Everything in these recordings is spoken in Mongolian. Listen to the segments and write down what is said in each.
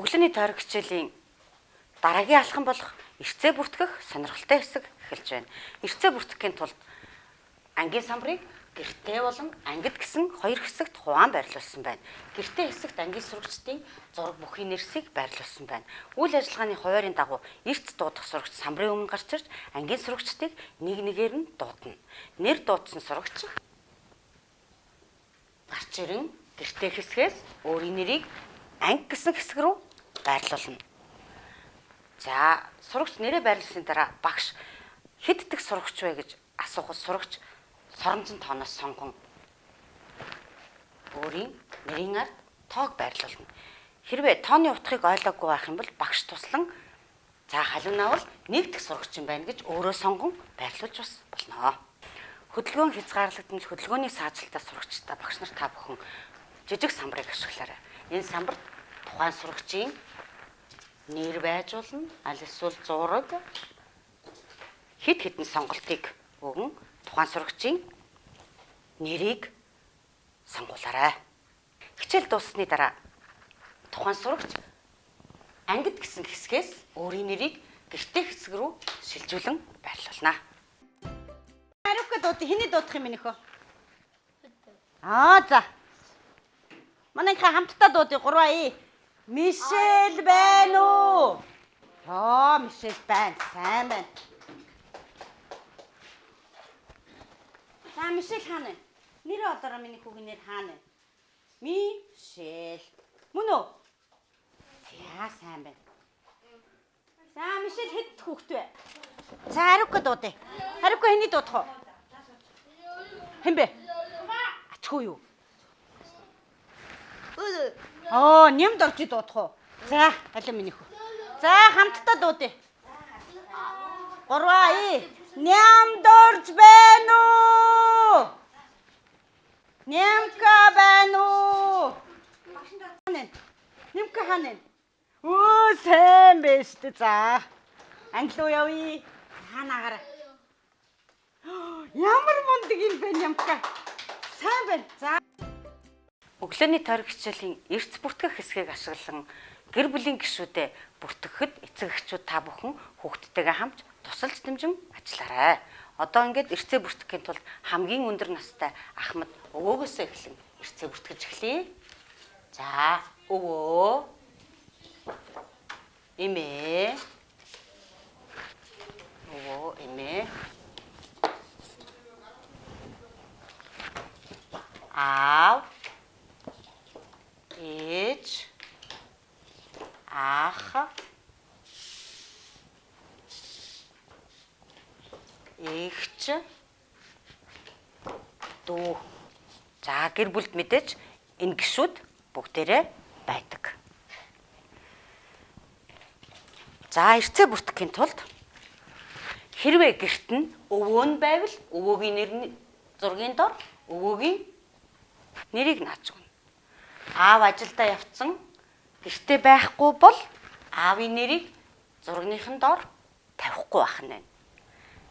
Өглөөний тойрог хичээлийн дараагийн алхам болох эрцээ бүртгэх сонирхолтой хэсэг эхэлж байна. Эрцээ бүртгэхийн тулд ангийн самбарыг гэртээ болон ангид гэсэн хоёр хэсэгт хуваан байрлуулсан байна. Гэртээ хэсэгт ангийн сурагчдын зураг бүхий нэрсийг байрлуулсан байна. Үйл ажиллагааны хуваарийн дагуу эрт дуудах сурагч самбарын өмнө гарч ирж ангийн сурагчдыг нэг нэгээр нь дуудана. Нэр дуудсан сурагч гарч ирэн гэртээ хэсгээс өөрийн нэрийг анги гэсэн хэсэг рүү байрлуулна. За, сурагч нэрээ байрлуулсны дараа багш хэд дэх сурагч вэ гэж асуухад сурагч соромжин тооноос сонгон өөрийн нэрийн ард тоог байрлуулна. Хэрвээ тооны утгыг ойлгоогүй байх юм бол багш туслан за халуунаа бол нэг дэх сурагч юм байна гэж өөрөө сонгон байрлуулж бас болно. Хөдөлгөөн хязгаарлагдмал хөдөлгөөний саажилтаа сурагчдаа багш нар та бүхэн жижиг самбарыг ашиглаарай. Энэ самбарт тухайн сурагчийн нэр байж болно, аль эсвэл зураг хэд хэдэн сонголтыг өгөн тухайн сурагчийн нэрийг сонгуулаарай. Хичээл дууссаны дараа тухайн сурагч ангид гэсэн хэсгээс өөрийн нэрийг гэртээ хэсэг рүү шилжүүлэн байрлуулна. Хариука дуудах хэний дуудах юм бэ нөхөө? За. Манайха хамтдаа дуудъя 3 Мишель байна уу? Мишель байна. Сайн байна. За Мишель хаана вэ? Нэрээ одоороо миний хүүгийн нэр хаана вэ? Мишель. Мөн үү? За сайн байна. За Мишель хэд хүүхэд вэ? За Хариука дуудъя. Хариука хэний дуудах вэ? Хэн бэ? Ачгүй юу? Нямд орж дуудах уу? За, алин минийх үү. За, хамтдаа дуудъя. 3 Нямд орж байна уу? Нямка байна уу? Нямка хаана вэ? Сайн байна шүү дээ. За. Англи руу явъя. Ханаагараа. Ямар мундаг юм бэ Нямка? Сайн байна. За. Өглөөний тойрог хичээлийн эрц бүртгэх хэсгийг ашиглан гэр бүлийн гишүүдэд бүртгэхэд эцэг эхчүүд та бүхэн хүүхдтэйгээ хамт тусалж дэмжин ажиллаарай. Одоо ингээд эрцээ бүртгэхийн тулд хамгийн өндөр настай Ахмад өвөөгөөсөө эхлэн эрцээ бүртгэж эхлэе. За, өвөө. Эмээ. Өвөө, эмээ. Аав. Ээж, ах, эгч, дүү. За гэр бүлд мэдээж энэ гишүүд бүгдээрээ байдаг. За эрцээ бүртгэхийн тулд хэрвээ гэрт нь өвөө нь байвал өвөөгийн нэрний зургийн дор өвөөгийн нэрийг нааж өгнө. Аав ажилдаа явцсан гэртээ байхгүй бол аавын нэрийг зургийнхын дор тавихгүй байх нь байна.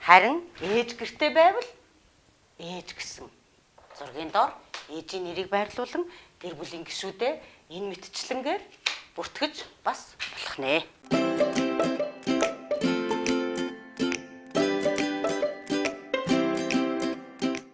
Харин ээж гэртээ байвал ээж гэсэн зургийн дор ээжийн нэрийг байрлуулан гэр бүлийн гишүүдэд энэ мэтчлэнгээр бүртгэж бас болох нэ.